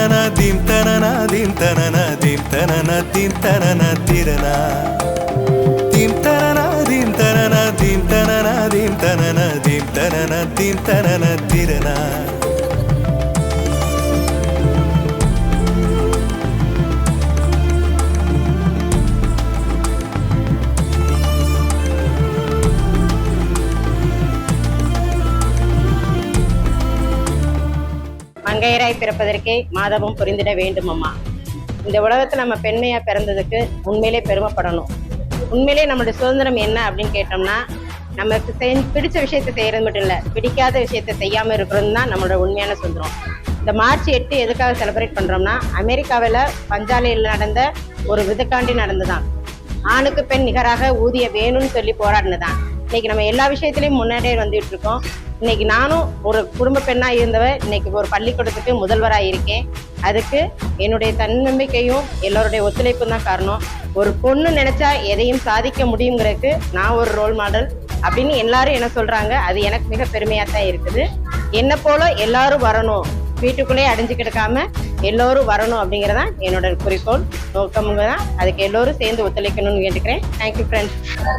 tanana dim tanana dim tanana dim tanana dim tanana tirana dim tanana dim tanana dim tanana dim tanana dim tanana dim tanana tirana. மங்கையராய் பிறப்பதற்கே மாதவம் புரிந்திட வேண்டும் அம்மா. இந்த உலகத்தில் நம்ம பெண்மையா பிறந்ததுக்கு உண்மையிலே பெருமைப்படணும். உண்மையிலே நம்மளுடைய சுதந்திரம் என்ன அப்படின்னு கேட்டோம்னா, நமக்கு பிடிச்ச விஷயத்தை செய்யறது மட்டும் இல்லை, பிடிக்காத விஷயத்த செய்யாமல் இருக்கிறது தான் நம்மளோட உண்மையான சுதந்திரம். இந்த மார்ச் 8 எதுக்காக செலிப்ரேட் பண்ணுறோம்னா, அமெரிக்காவில் பஞ்சாலையில் நடந்த ஒரு விதக்காண்டி நடந்துதான். ஆணுக்கு பெண் நிகராக ஊதிய வேணும்னு சொல்லி போராடினதான். இன்னைக்கு நம்ம எல்லா விஷயத்திலையும் முன்னாடியே வந்துட்டு இருக்கோம். இன்னைக்கு நானும் ஒரு குடும்ப பெண்ணா இருந்தவ இன்னைக்கு ஒரு பள்ளிக்கூடத்துக்கு முதல்வராக இருக்கேன். அதுக்கு என்னுடைய தன்னம்பிக்கையும் எல்லோருடைய ஒத்துழைப்பும் தான் காரணம். ஒரு பொண்ணு நினைச்சா எதையும் சாதிக்க முடியுங்கிறதுக்கு நான் ஒரு ரோல் மாடல் அப்படின்னு எல்லாரும் என்ன சொல்றாங்க. அது எனக்கு மிக பெருமையா தான் இருக்குது. என்ன போல எல்லாரும் வரணும், வீட்டுக்குள்ளேயே அடைஞ்சு கிடக்காம எல்லோரும் வரணும் அப்படிங்கிறதான் என்னோட குறிக்கோள், நோக்கமுங்க தான். அதுக்கு எல்லோரும் சேர்ந்து ஒத்துழைக்கணும்னு கேட்டுக்கிறேன். Thank you friends.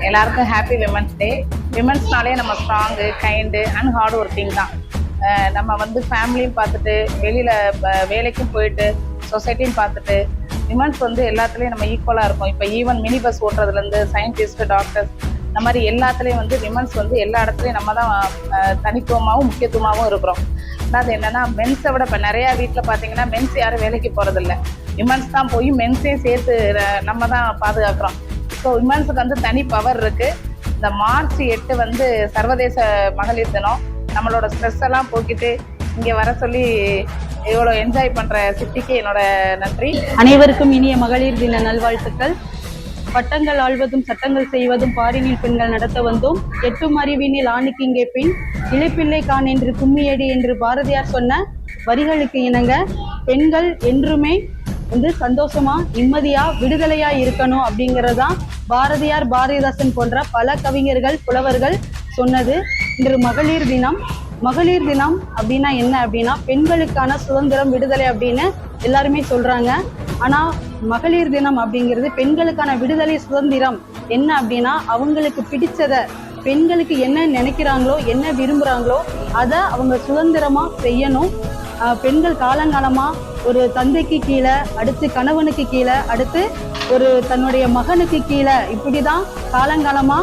எல்லாருக்கும் ஹாப்பி விமன்ஸ் டே. விமன்ஸ்னாலே நம்ம strong, kind and hard working தான். நம்ம வந்து ஃபேமிலியும் பார்த்துட்டு, வெளியில் வேலைக்கும் போயிட்டு, சொசைட்டியும் பார்த்துட்டு, விமன்ஸ் வந்து எல்லாத்துலேயும் நம்ம ஈக்குவலாக இருக்கும். இப்போ ஈவன் மினி பஸ் ஓட்டுறதுலேருந்து சயின்டிஸ்ட், டாக்டர்ஸ், இந்த மாதிரி எல்லாத்துலேயும் வந்து விமன்ஸ் வந்து எல்லா இடத்துலையும் நம்ம தான் தனித்துவமாகவும் முக்கியத்துவமாகவும் இருக்கிறோம். அது என்னன்னா, மென்ஸை விட இப்போ நிறையா வீட்டில் பார்த்தீங்கன்னா மென்ஸ் யாரும் வேலைக்கு போகிறதில்ல, விமன்ஸ் தான் போய் மென்ஸையும் சேர்த்து நம்ம தான் பாதுகாக்கிறோம். ஸோ விமன்ஸுக்கு வந்து தனி பவர் இருக்குது. இந்த மார்ச் 8 வந்து சர்வதேச மகளிர் தினம். நம்மளோட ஸ்ட்ரெஸ் எல்லாம் போக்கிட்டு இங்கே வர சொல்லி இவ்வளோ என்ஜாய் பண்ணுற சிட்டிக்கு என்னோட நன்றி. அனைவருக்கும் இனிய மகளிர் தின நல்வாழ்த்துக்கள். பட்டங்கள் ஆள்வதும் சட்டங்கள் செய்வதும் பாரினில் பெண்கள் நடத்த வந்தோம், எட்டும் அறிவினில் ஆணுக்கு இங்கே பெண், இளைப்பிள்ளை கான் என்று கும்மியடி என்று பாரதியார் சொன்ன வரிகளுக்கு இணங்க பெண்கள் என்றுமே வந்து சந்தோஷமா, நிம்மதியா, விடுதலையா இருக்கணும் அப்படிங்கிறதான் பாரதியார், பாரதிதாசன் போன்ற பல கவிஞர்கள், புலவர்கள் சொன்னது. இன்று மகளிர் தினம். மகளிர் தினம் அப்படின்னா என்ன அப்படின்னா, பெண்களுக்கான சுதந்திரம், விடுதலை அப்படின்னு எல்லாருமே சொல்றாங்க. ஆனா மகளிர் தினம் அப்படிங்கிறது பெண்களுக்கான விடுதலை, சுதந்திரம் என்ன அப்படின்னா, அவங்களுக்கு பிடிச்சத, பெண்களுக்கு என்ன நினைக்கிறாங்களோ, என்ன விரும்புறாங்களோ அதை அவங்க சுதந்திரமா செய்யணும். பெண்கள் காலங்காலமா ஒரு தந்தைக்கு கீழே, அடுத்து கணவனுக்கு கீழே, அடுத்து ஒரு தன்னுடைய மகனுக்கு கீழே, இப்படிதான் காலங்காலமா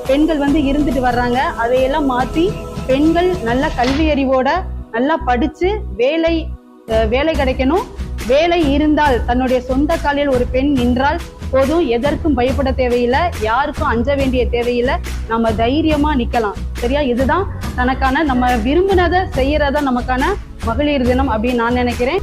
பெண்கள் வந்து இருந்துட்டு வர்றாங்க. அதையெல்லாம் மாற்றி பெண்கள் நல்ல கல்வி அறிவோட நல்லா படிச்சு வேலை கிடைக்கணும். வேலை இருந்தால், தன்னுடைய சொந்த காலில் ஒரு பெண் நின்றால் போதும், எதற்கும் பயப்பட தேவையில்லை, யாருக்கும் அஞ்ச வேண்டிய தேவையில்லை, நம்ம தைரியமா நிக்கலாம். சரியா? இதுதான் தனக்கான, நம்ம விரும்பினதை செய்யறதா நமக்கான மகளிர் தினம் அப்படின்னு நான் நினைக்கிறேன்.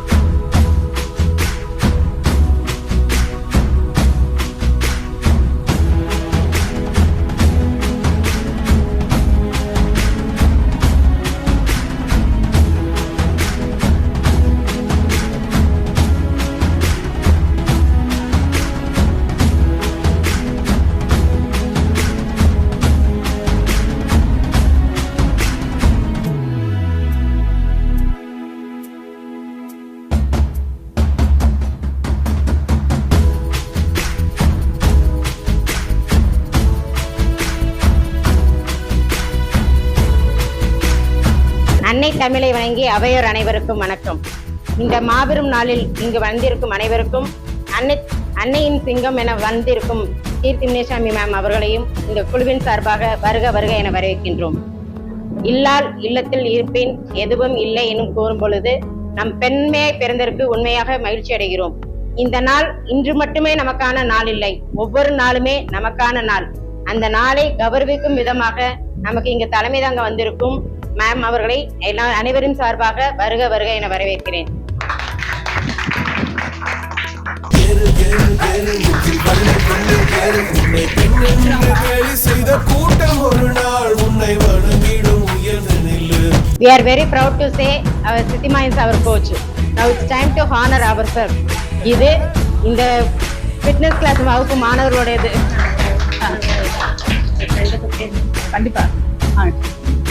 அன்னை தமிழை வணங்கி அவையோர் அனைவருக்கும் வணக்கம். இந்த மாபெரும் நாளில் இங்கு வந்திருக்கும் அனைவருக்கும் அன்னையின் சிங்கம் என வந்திருக்கும் கீர்த்தி முனிசாமி மேம் அவர்களையும் இந்த குழுவின் சார்பாக வருக வருக என வரவேற்கின்றோம். இல்லால் இல்லத்தில் இருப்பேன் எதுவும் இல்லை எனும் கூறும் பொழுது நம் பெண்மையாய் பிறந்ததற்கு உண்மையாக மகிழ்ச்சி அடைகிறோம். இந்த நாள் இன்று மட்டுமே நமக்கான நாள் இல்லை, ஒவ்வொரு நாளுமே நமக்கான நாள். அந்த நாளை கௌரவிக்கும் விதமாக நமக்கு இங்கு தலைமை தாங்க வந்திருக்கும் மேம் அவர்களை அனைவரின் சார்பாக வருக வருக என வரவேற்கிறேன். We are very proud to say our Sitima is our coach. Now it's time to honor ourselves. இது இந்த ஃபிட்னஸ் கிளாஸ் வகுப்பு மாணவர்களுடையது. கண்டிப்பா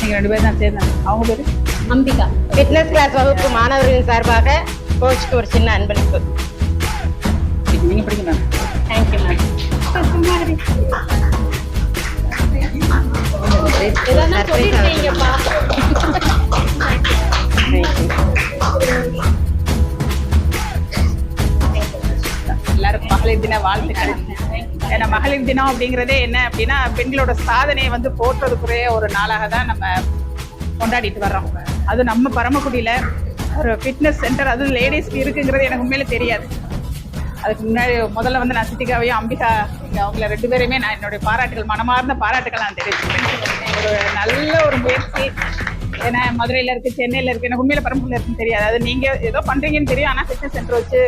நீங்க 2 பேரும் தான் சேர்ந்தாங்க. அவங்க பேரு அம்பிகா. ஃபிட்னஸ் கிளாஸ் வகுப்பு மாணவர்களின் சார்பாக கோச்சுக்கு ஒரு சின்ன அன்பளிப்பு. நீங்க படிங்க மேம். Thank you ma'am. எல்லாருக்கும் மகளிர் தின வாழ்த்துக்கள். ஏன்னா மகளிர் தினம் அப்படிங்கிறதே என்ன அப்படின்னா பெண்களோட சாதனையை வந்து போற்றுறதுக்குரிய ஒரு நாளாக தான் நம்ம கொண்டாடிட்டு வர்றோம். அது நம்ம பரமக்குடியில ஒரு ஃபிட்னஸ் சென்டர் அது லேடிஸ்க்கு இருக்குங்கிறது எனக்கு உண்மையில தெரியாது. அதுக்கு முன்னாடி முதல்ல வந்து நான் சித்திகாவையும் அம்பிகா அவங்கள 2 பேரையுமே நான் என்னுடைய பாராட்டுகள், மனமார்ந்த பாராட்டுகள் நான் தெரிவிச்சுக்கிறேன். ஒரு நல்ல ஒரு முயற்சி. ஏன்னா மதுரையில் இருக்குது, சென்னையில் இருக்குது, எனக்கு உண்மையில பரமக்குடியில் இருக்குன்னு தெரியாது. அது நீங்கள் ஏதோ பண்ணுறீங்கன்னு தெரியும். ஆனால் ஃபிட்னஸ் சென்டர் வச்சு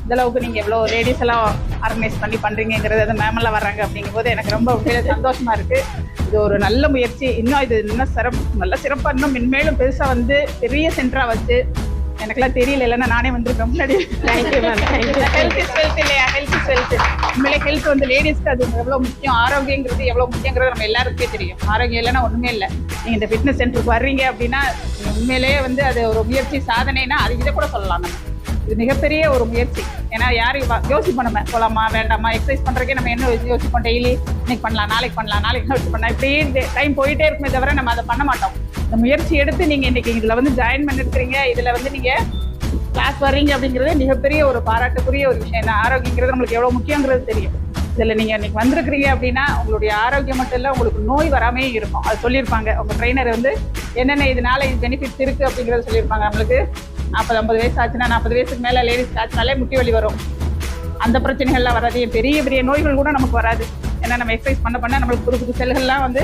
இந்த அளவுக்கு நீங்கள் எவ்வளோ லேடிஸ் எல்லாம் ஆர்கனைஸ் பண்ணி பண்ணுறீங்கிறது, அது மேமெல்லாம் வர்றாங்க அப்படிங்கும்போது எனக்கு ரொம்ப உண்மையில சந்தோஷமாக இருக்குது. இது ஒரு நல்ல முயற்சி. இன்னும் இது இன்னும் நல்ல சிறப்பாக இன்னும் மென்மேலும் பெருசாக வந்து பெரிய சென்டராக வச்சு, எனக்குலாம் தெரியல, இல்லைன்னா நானே வந்திருக்கேன் முன்னாடி. Thank you ma'am. Health is wealth இல்லையா? Health is wealth. உண்மையிலே ஹெல்த் வந்து லேடிஸ்க்கு அது எவ்வளோ முக்கியம், ஆரோக்கியங்கிறது எவ்வளோ முக்கியங்கிறது நம்ம எல்லாருக்குமே தெரியும். ஆரோக்கியம் இல்லைன்னா ஒன்றுமே இல்லை. நீங்கள் இந்த ஃபிட்னஸ் சென்டருக்கு வர்றீங்க அப்படின்னா உண்மையிலேயே வந்து அது ஒரு முயற்சி, சாதனைனா அது இதை கூட சொல்லலாம். நம்ம இது மிகப்பெரிய ஒரு முயற்சி. ஏன்னா யாரும் யோசிப்போம், நம்ம போகலாமா வேண்டாமா, எக்ஸசைஸ் பண்ணுறதுக்கே நம்ம என்ன யோசிப்போம், டெய்லி இன்னைக்கு பண்ணலாம், நாளைக்கு பண்ணலாம், நாளைக்கு யோசிச்சு பண்ணலாம், இப்படியே டைம் போயிட்டே இருக்குமே தவிர நம்ம அதை பண்ண மாட்டோம். இந்த முயற்சி எடுத்து நீங்கள் இன்னைக்கு இதில் வந்து ஜாயின் பண்ணிருக்கிறீங்க, இதில் வந்து நீங்கள் கிளாஸ் வர்றீங்க அப்படிங்கிறது மிகப்பெரிய ஒரு பாராட்டுக்குரிய ஒரு விஷயம். ஏன்னா ஆரோக்கியங்கிறது நம்மளுக்கு எவ்வளோ முக்கியங்கிறது தெரியும். இதில் நீங்கள் இன்னைக்கு வந்திருக்கிறீங்க அப்படின்னா உங்களுடைய ஆரோக்கியம் மட்டும் இல்லை, உங்களுக்கு நோய் வராமே இருக்கும். அது சொல்லியிருப்பாங்க உங்கள் ட்ரெயினர் வந்து என்னென்ன இதனால இது பெனிஃபிட்ஸ் இருக்குது அப்படிங்கிறத சொல்லியிருப்பாங்க. நம்மளுக்கு 40-50 வயசு ஆச்சுன்னா, 40 வயசுக்கு மேலே லேடிஸ் ஆச்சுனாலே முட்டி வலி வரும். அந்த பிரச்சனைகள்லாம் வராது. பெரிய பெரிய நோய்கள் கூட நமக்கு வராது. ஏன்னா நம்ம எக்ஸசைஸ் பண்ண நம்மளுக்கு புது புது செல்கள்லாம் வந்து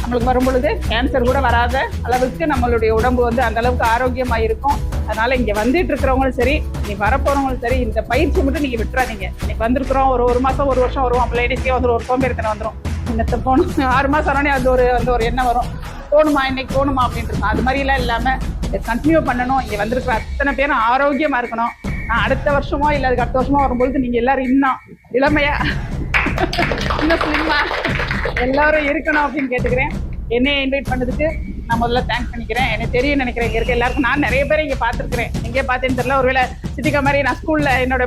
நம்மளுக்கு வரும்பொழுது கேன்சர் கூட வராத அளவுக்கு நம்மளுடைய உடம்பு வந்து அந்த அளவுக்கு ஆரோக்கியமாக இருக்கும். அதனால இங்கே வந்துட்டு இருக்கிறவங்களும் சரி, இன்னைக்கு வரப்போறவங்களும் சரி, இந்த பயிற்சி மட்டும் நீங்கள் விட்டுறாதீங்க. இன்னைக்கு வந்திருக்கிறோம், ஒரு மாதம் 1 வருஷம் வருவோம், அப்போ லேடிஸ்க்கே வந்து ஒரு சோம்பேறித்தனை வந்துடும். இன்னத்தை போகணும், 6 மாதம் ஆனோடனே அது ஒரு எண்ணம் வரும், போகணுமா இன்னைக்கு போகணுமா அப்படின்ட்டு இருக்கும். அது மாதிரிலாம் இல்லாமல் கண்டினியூ பண்ணணும். இங்கே வந்திருக்கிற அத்தனை பேரும் ஆரோக்கியமாக இருக்கணும். நான் அடுத்த வருஷமோ இல்லை அதுக்கு அடுத்த வருஷமோ வரும்பொழுது நீங்கள் எல்லாரும் இன்னும் இளமையா இன்னும் ஸ்லிம்மா எல்லாரும் இருக்கணும் அப்படின்னு கேட்டுக்கிறேன். என்னையை இன்வைட் பண்ணதுக்கு நான் முதல்ல தேங்க்ஸ் பண்ணிக்கிறேன். எனக்கு தெரியும் நினைக்கிறேன் இங்கே இருக்க எல்லாருக்கும். நான் நிறைய பேரை இங்கே பார்த்துருக்கிறேன். எங்கேயே பார்த்தேன்னு தெரியல. ஒருவேளை சித்திகா மாதிரி நான் ஸ்கூலில் என்னோட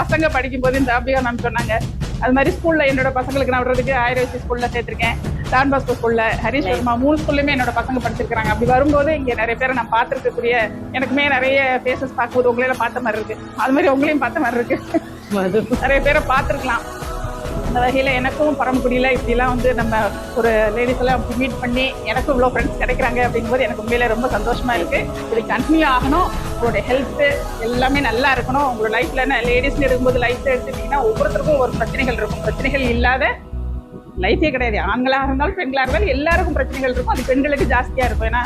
பசங்க படிக்கும்போது இந்த அபிகா மேம் சொன்னாங்க. அது மாதிரி ஸ்கூலில் என்னோட பசங்களுக்கு நான் விடுறதுக்கு 1000 ஸ்கூலில் சேர்த்துருக்கேன். டான் பாஸ்கோ ஸ்கூலில், ஹரிஷ் வர்மா 3 ஸ்கூல்லையுமே என்னோட பசங்க படிச்சிருக்காங்க. அப்படி வரும்போது இங்கே நிறைய பேரை நான் பார்த்துருக்கக்கூடிய, எனக்குமே நிறைய ஃபேஸஸ் பார்க்கும்போது உங்களையெல்லாம் பார்த்த மாதிரி இருக்குது. அது மாதிரி உங்களையும் பார்த்த மாதிரி இருக்குது. நிறைய பேரை பார்த்துருக்கலாம். அந்த வகையில் எனக்கும் பரமக்குடியில் இப்படிலாம் வந்து நம்ம ஒரு லேடிஸ் எல்லாம் மீட் பண்ணி எனக்கும் இவ்வளோ ஃப்ரெண்ட்ஸ் கிடைக்கிறாங்க அப்படிங்கும்போது எனக்கு உண்மையிலே ரொம்ப சந்தோஷமாக இருக்குது. இது கண்டினியூ ஆகணும். உங்களோட ஹெல்த்து எல்லாமே நல்லா இருக்கணும். உங்களோட லைஃப்பில் என்ன லேடிஸ்னு இருக்கும்போது லைஃப்பில் எடுத்துட்டிங்கன்னா ஒவ்வொருத்தருக்கும் ஒரு பிரச்சனைகள் இருக்கும். பிரச்சனைகள் இல்லாத லைஃபே கிடையாது. ஆண்களாக இருந்தாலும் பெண்களாக இருந்தாலும் எல்லாருக்கும் பிரச்சனைகள் இருக்கும். அது பெண்களுக்கு ஜாஸ்தியாக இருக்கும். ஏன்னா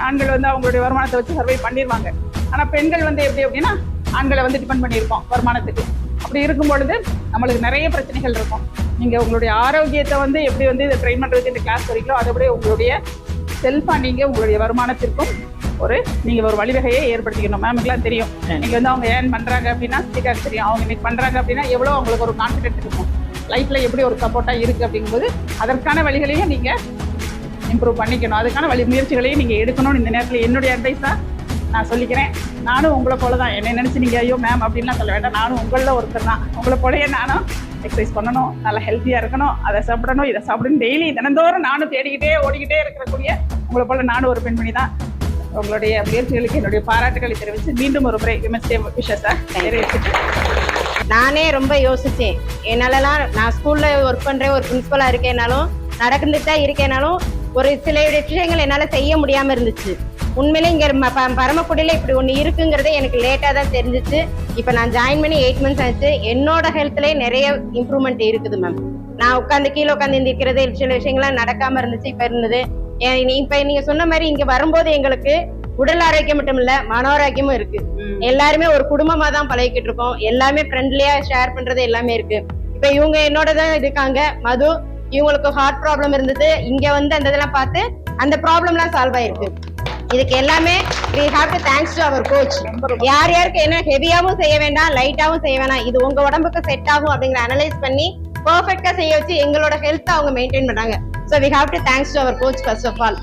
ஆண்கள் வந்து அவங்களுடைய வருமானத்தை வச்சு சர்வை பண்ணிடுவாங்க. ஆனால் பெண்கள் வந்து எப்படி அப்படின்னா ஆண்களை வந்து டிபெண்ட் பண்ணியிருக்கோம் வருமானத்துக்கு. அப்படி இருக்கும் பொழுது நம்மளுக்கு நிறைய பிரச்சனைகள் இருக்கும். நீங்கள் உங்களுடைய ஆரோக்கியத்தை வந்து எப்படி வந்து இதை ட்ரெயின் பண்ணுறதுக்கு இந்த கிளாஸ் வரீங்களோ அதோடய உங்களுடைய செல்ஃபாக நீங்கள் உங்களுடைய வருமானத்திற்கும் நீங்கள் ஒரு வழிவகையை ஏற்படுத்திக்கணும். மேமுக்கெல்லாம் தெரியும். நீங்கள் வந்து அவங்க ஏர்ன் பண்ணுறாங்க அப்படின்னா ஸ்பீக்கர் தெரியும். அவங்க இன்னைக்கு பண்ணுறாங்க அப்படின்னா எவ்வளோ அவங்களுக்கு ஒரு கான்ஃபிடென்ட் இருக்கும், லைஃப்பில் எப்படி ஒரு சப்போர்ட்டாக இருக்குது அப்படிங்கும்போது அதற்கான வழிகளையும் நீங்கள் இம்ப்ரூவ் பண்ணிக்கணும். அதுக்கான முயற்சிகளையும் நீங்கள் எடுக்கணும்னு இந்த நேரத்தில் என்னுடைய அட்வைஸாக நான் சொல்லிக்கிறேன். நானும் உங்களை போல தான். என்னை நினச்சி நீங்கள் ஐயோ மேம் அப்படின்லாம் சொல்ல வேண்டாம். நானும் உங்களில் ஒருத்தர் தான். உங்களை போலயே நானும் எக்ஸசைஸ் பண்ணணும், நல்லா ஹெல்த்தியாக இருக்கணும், அதை சாப்பிடணும், இதை சாப்பிடணும், டெய்லி தினந்தோறும் நானும் தேடிக்கிட்டே ஓடிக்கிட்டே இருக்கக்கூடிய உங்களை போல நானும் ஒரு பெண்மணி தான். உங்களுடைய முயற்சிகளுக்கு என்னுடைய பாராட்டுகளை தெரிவித்து மீண்டும் ஒரு முறை விமன்ஸ் டே விஷஸை நிறைவேற்றிட்டு நானே ரொம்ப யோசித்தேன். என்னாலலாம் நான் ஸ்கூலில் ஒர்க் பண்ணுறேன், ஒரு பிரின்ஸிபலாக இருக்கேனாலும் நடந்துட்டு தான் இருக்கேனாலும் ஒரு சில விஷயங்கள் என்னால் செய்ய முடியாமல் இருந்துச்சு. உண்மையிலே இங்கே பரமக்குடியில் இப்படி ஒன்று இருக்குங்கிறதே எனக்கு லேட்டாக தான் தெரிஞ்சிச்சு. இப்போ நான் ஜாயின் பண்ணி 8 months ஆச்சு. என்னோட ஹெல்த்லேயே நிறைய இம்ப்ரூவ்மெண்ட் இருக்குது மேம். நான் கீழே உட்காந்து இருக்கிறது சில விஷயங்கள்லாம் நடக்காமல் இருந்துச்சு, இப்போ இருந்தது. இப்போ நீங்கள் சொன்ன மாதிரி இங்கே வரும்போது எங்களுக்கு உடல் ஆரோக்கியம் மட்டும் இல்லை, மன ஆரோக்கியமும் இருக்கு. எல்லாருமே ஒரு குடும்பமாக தான் பழகிக்கிட்டு இருக்கோம். எல்லாமே ஃப்ரெண்ட்லியாக ஷேர் பண்ணுறது எல்லாமே இருக்கு. இப்போ இவங்க என்னோட தான் இருக்காங்க, மது. இவங்களுக்கு ஹார்ட் ப்ராப்ளம் இருந்தது. இங்கே வந்து அந்த இதெல்லாம் பார்த்து அந்த ப்ராப்ளம்லாம் சால்வ் ஆயிருக்கு. இதுக்கு எல்லாமே we have to thanks to our coach. யார் யாருக்கு என்ன ஹெவியாவும் செய்ய வேண்டாம், லைட்டாவும் செய்ய வேண்டாம், இது உங்க உடம்புக்கு செட் ஆகும் அப்படிங்கிற அனலைஸ் பண்ணி பெர்ஃபெக்ட்டா செய்ய வச்சு எங்களோட ஹெல்த் அவங்க மெயின்டைன் பண்றாங்க. So we have to thanks to our coach first of all.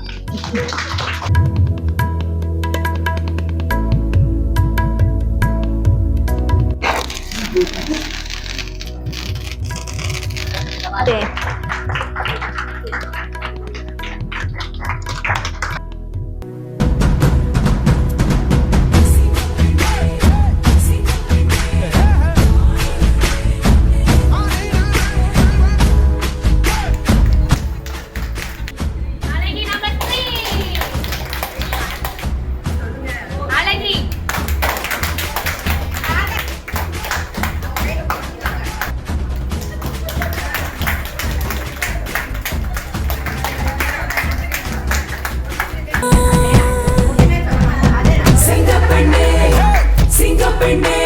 டே. அழகி நம்பர் 3. அழகி. சிங்கப்பெண்ணே சிங்கப்பெண்ணே